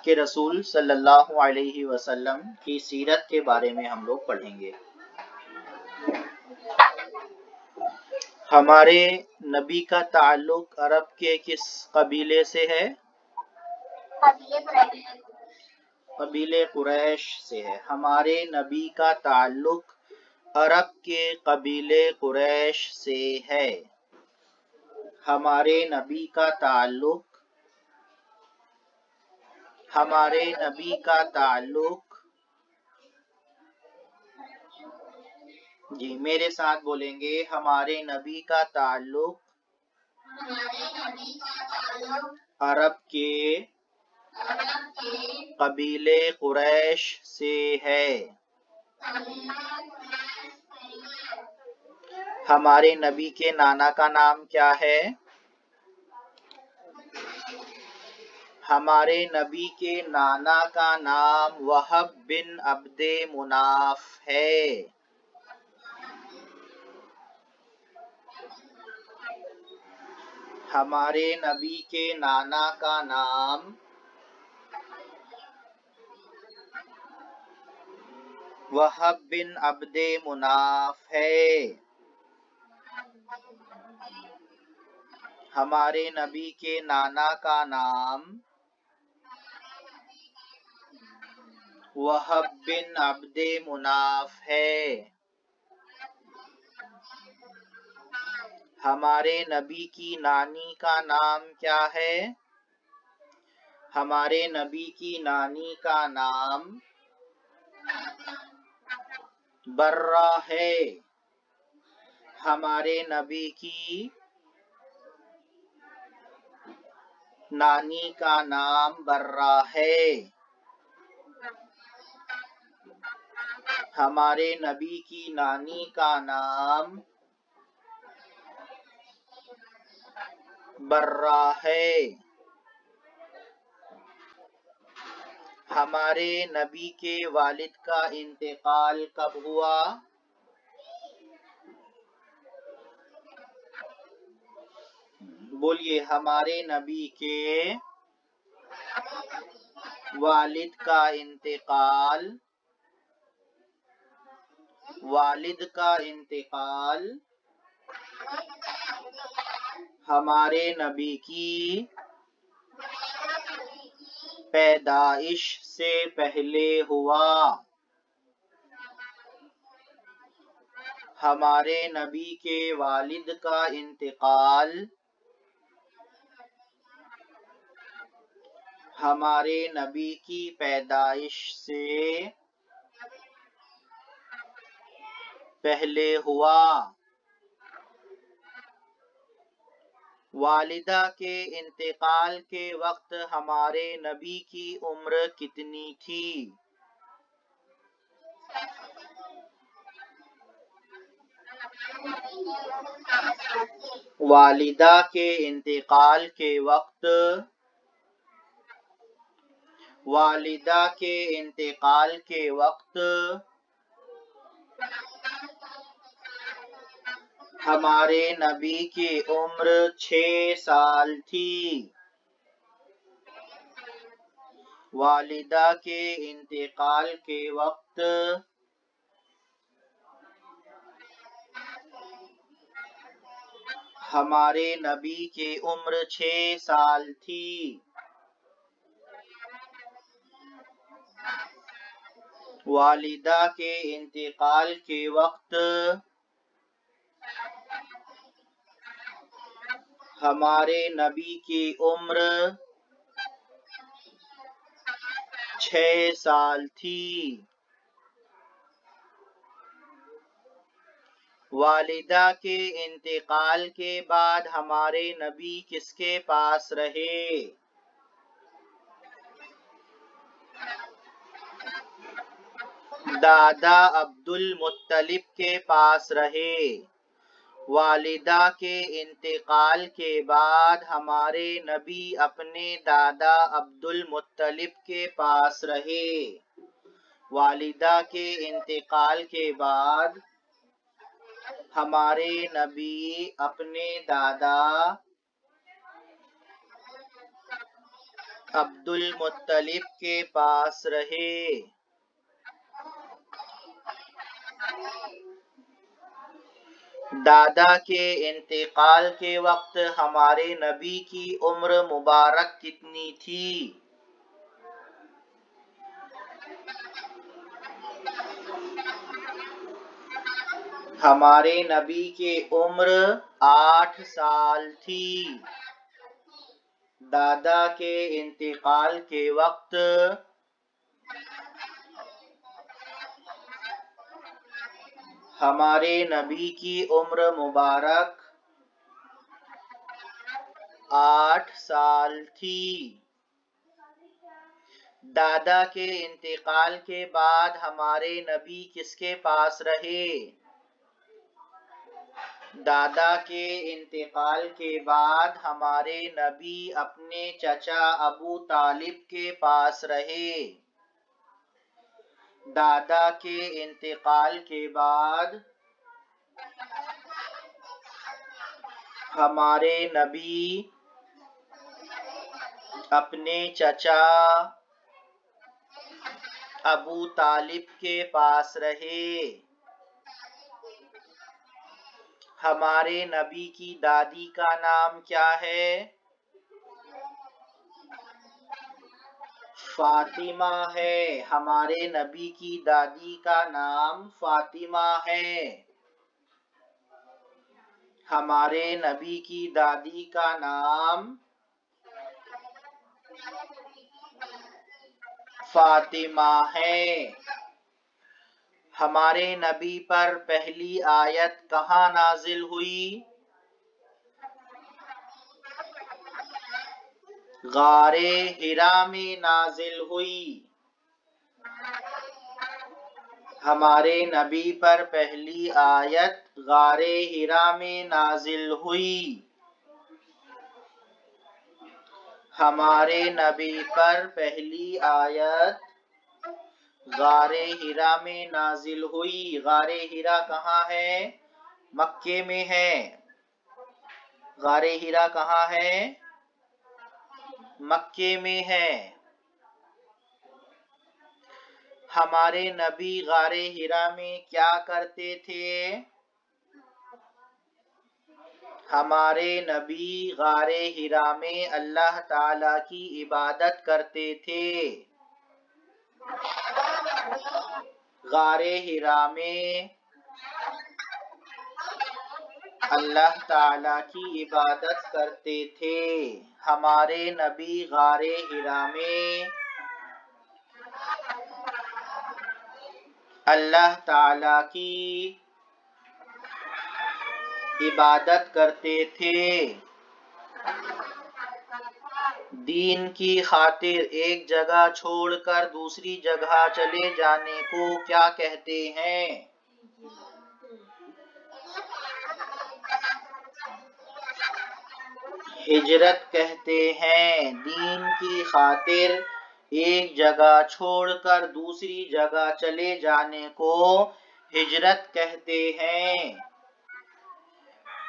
کے رسول صلی اللہ علیہ وسلم کی سیرت کے بارے میں ہم لوگ پڑھیں گے۔ ہمارے نبی کا تعلق عرب کے کس قبیلے سے ہے؟ قبیلے قریش سے ہے۔ ہمارے نبی کا تعلق عرب کے قبیلے قریش سے ہے۔ ہمارے نبی کا تعلق جی میرے ساتھ بولیں گے، ہمارے نبی کا تعلق عرب کے قبیلے قریش سے ہے۔ ہمارے نبی کے نانا کا نام کیا ہے؟ ہمارے نبی کے نانا کا نام وہب بن عبد مناف ہے۔ ہمارے نبی کے نانا کا نام وہب بن عبد مناف ہے۔ ہمارے نبی کے نانا کا نام وہب بن عبد مناف ہے۔ ہمارے نبی کی نانی کا نام کیا ہے؟ ہمارے نبی کی نانی کا نام برہ ہے۔ ہمارے نبی کی نانی کا نام برہ ہے۔ ہمارے نبی کی نانی کا نام برہ ہے۔ ہمارے نبی کے والد کا انتقال کب ہوا؟ بولیے، ہمارے نبی کے والد کا انتقال ہمارے نبی کی پیدائش سے پہلے ہوا۔ ہمارے نبی کے والد کا انتقال ہمارے نبی کی پیدائش سے پہلے ہوا۔ والدہ کے انتقال کے وقت ہمارے نبی کی عمر کتنی تھی؟ والدہ کے انتقال کے وقت ہمارے نبی کی عمر 6 سال تھی۔ والدہ کے انتقال کے وقت ہمارے نبی کی عمر 6 سال تھی۔ والدہ کے انتقال کے وقت ہمارے نبی کی عمر 6 سال تھی۔ والدہ کے انتقال کے بعد ہمارے نبی کس کے پاس رہے؟ دادا عبدالمطلب کے پاس رہے۔ والدہ کے انتقال کے بعد ہمارے نبی اپنے دادا عبدالمطلب کے پاس رہے۔ والدہ کے انتقال کے بعد ہمارے نبی اپنے دادا عبد المطلب کے پاس رہے۔ دادا کے انتقال کے وقت ہمارے نبی کی عمر مبارک کتنی تھی؟ ہمارے نبی کی عمر 8 سال تھی۔ دادا کے انتقال کے وقت ہمارے نبی کی عمر مبارک 8 سال تھی۔ دادا کے انتقال کے بعد ہمارے نبی کس کے پاس رہے؟ دادا کے انتقال کے بعد ہمارے نبی اپنے چچا ابو طالب کے پاس رہے۔ دادا کے انتقال کے بعد ہمارے نبی اپنے چچا ابو طالب کے پاس رہے۔ ہمارے نبی کی دادی کا نام کیا ہے؟ فاطمہ ہے۔ ہمارے نبی کی دادی کا نام فاطمہ ہے۔ ہمارے نبی کی دادی کا نام فاطمہ ہے۔ ہمارے نبی پر پہلی آیت کہاں نازل ہوئی؟ غار حرا میں نازل ہوئی۔ ہمارے نبی پر پہلی آیت غار حرا میں نازل ہوئی۔ ہمارے نبی پر پہلی آیت غار حرا میں نازل ہوئی۔ غار حرا کہاں ہے؟ مکے میں ہے۔ غار حرا کہاں ہے؟ مکے میں ہے۔ ہمارے نبی غار حرا میں کیا کرتے تھے؟ ہمارے نبی غار حرا میں اللہ تعالیٰ کی عبادت کرتے تھے۔ غار حرا میں اللہ تعالیٰ کی عبادت کرتے تھے۔ ہمارے نبی غار حرا میں اللہ تعالیٰ کی عبادت کرتے تھے۔ دین کی خاطر ایک جگہ چھوڑ کر دوسری جگہ چلے جانے کو کیا کہتے ہیں؟ ہجرت کہتے ہیں۔ دین کی خاطر ایک جگہ چھوڑ کر دوسری جگہ چلے جانے کو ہجرت کہتے ہیں۔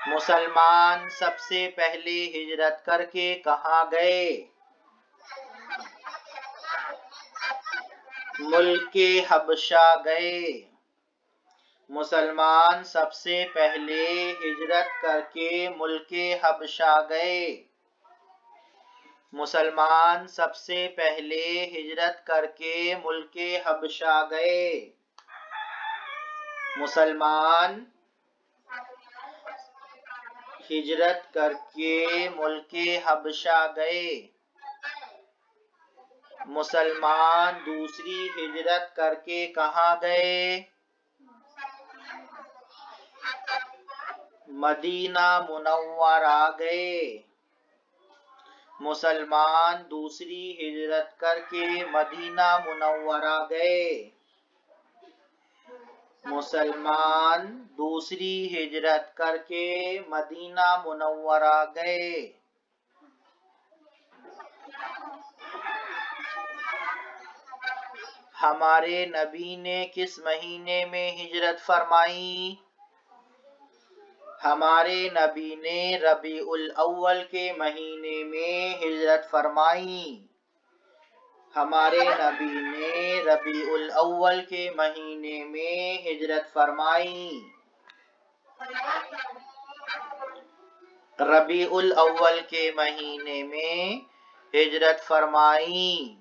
مسلمان سب سے پہلے ہجرت کر کے کہاں گئے؟ ملک حبشہ گئے۔ مسلمان سب سے پہلے ہجرت کر کے ملک حبشہ گئے۔ مسلمان سب سے پہلے ہجرت کر کے ملک حبشہ گئے۔ مسلمان ہجرت کر کے ملک حبشہ گئے۔ مسلمان دوسری ہجرت کر کے کہاں گئے؟ مدینہ منورہ گئے۔ مسلمان دوسری ہجرت کر کے مدینہ منورہ گئے۔ مسلمان دوسری ہجرت کر کے مدینہ منورہ گئے۔ ہمارے نبی نے کس مہینے میں ہجرت فرمائی؟ ہمارے نبی نے ربیع الاول کے مہینے میں ہجرت فرمائی۔ ہمارے نبی نے ربیع الاول کے مہینے میں ہجرت فرمائی. ربیع الاول کے مہینے میں ہجرت فرمائی.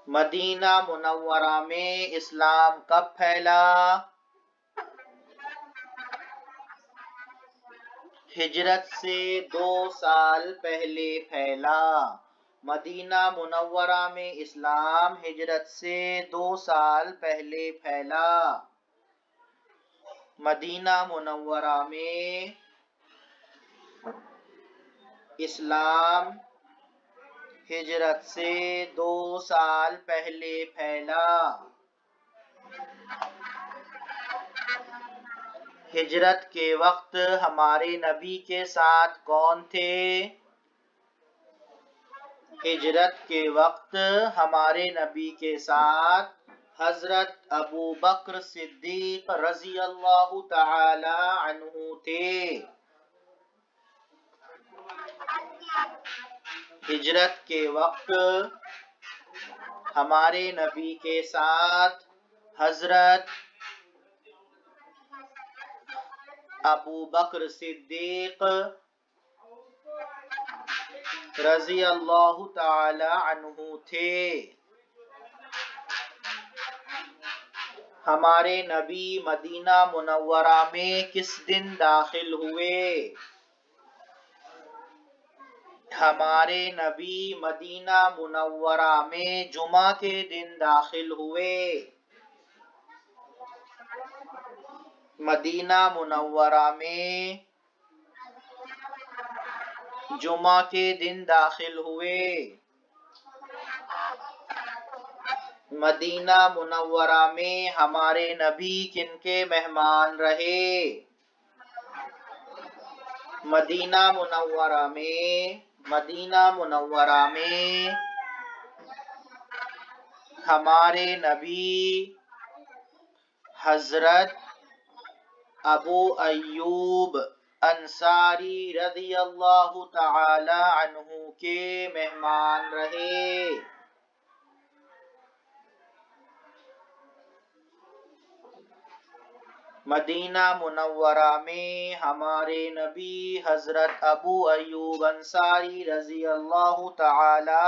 مدینہ منورہ میں اسلام کب پھیلا؟ ہجرت سے 2 سال پہلے پھیلا. مدینہ منورہ میں اسلام ہجرت سے 2 سال پہلے پھیلا. مدینہ منورہ میں اسلام ہجرت سے 2 سال پہلے پھیلا. ہجرت کے وقت ہمارے نبی کے ساتھ کون تھے؟ ہجرت کے وقت ہمارے نبی کے ساتھ حضرت ابو بکر صدیق رضی اللہ تعالی عنہ تھے. ہجرت کے وقت ہمارے نبی کے ساتھ حضرت ابو بکر صدیق رضی اللہ تعالی عنہ تھے. ہمارے نبی مدینہ منورہ میں کس دن داخل ہوئے؟ ہمارے نبی مدینہ منورہ میں جمعہ کے دن داخل ہوئے. مدینہ منورہ میں جمعہ کے دن داخل ہوئے. مدینہ منورہ میں ہمارے نبی کن کے مہمان رہے؟ مدینہ منورہ میں ہمارے نبی حضرت ابو ایوب انصاری رضی اللہ تعالی عنہ کے مہمان رہے. مدینہ منورہ میں ہمارے نبی حضرت ابو ایوب انصاری رضی اللہ تعالی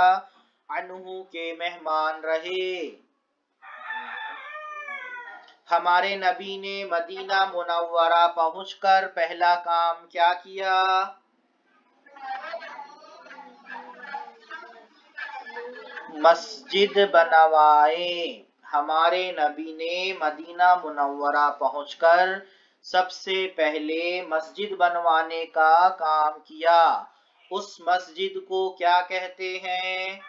عنہ کے مہمان رہے. ہمارے نبی نے مدینہ منورہ پہنچ کر پہلا کام کیا کیا؟ مسجد بنوائے. ہمارے نبی نے مدینہ منورہ پہنچ کر سب سے پہلے مسجد بنوانے کا کام کیا. اس مسجد کو کیا کہتے ہیں؟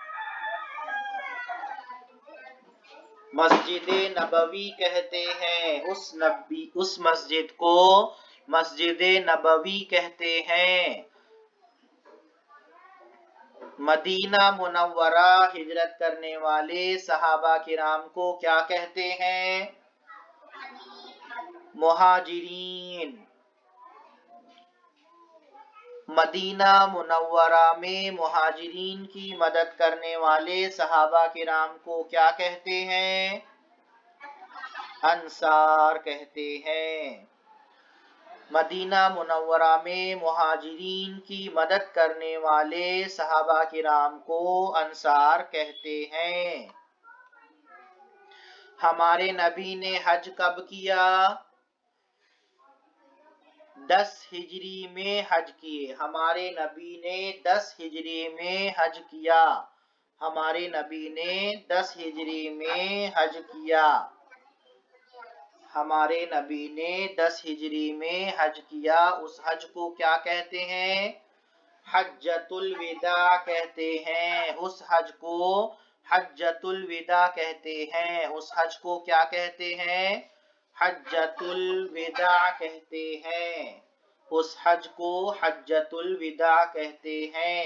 مسجد نبوی کہتے ہیں. اس مسجد کو مسجد نبوی کہتے ہیں. مدینہ منورہ ہجرت کرنے والے صحابہ کرام کو کیا کہتے ہیں؟ مہاجرین. مدینہ منورہ میں مہاجرین کی مدد کرنے والے صحابہ کرام کو کیا کہتے ہیں؟ انصار کہتے ہیں. مدینہ منورہ میں مہاجرین کی مدد کرنے والے صحابہ کرام کو انصار کہتے ہیں. ہمارے نبی نے حج کب کیا؟ 10 ہجری میں حج کیے. ہمارے نبی نے 10 ہجری میں حج کیا. ہمارے نبی نے 10 ہجری میں حج کیا. ہمارے نبی نے 10 ہجری میں حج کیا. اس حج کو کیا کہتے ہیں؟ حجۃ الوداع کہتے ہیں. اس حج کو حجۃ الوداع کہتے ہیں. اس حج کو کیا کہتے ہیں؟ حجۃ الوداع کہتے ہیں. اس حج کو حجۃ الوداع کہتے ہیں.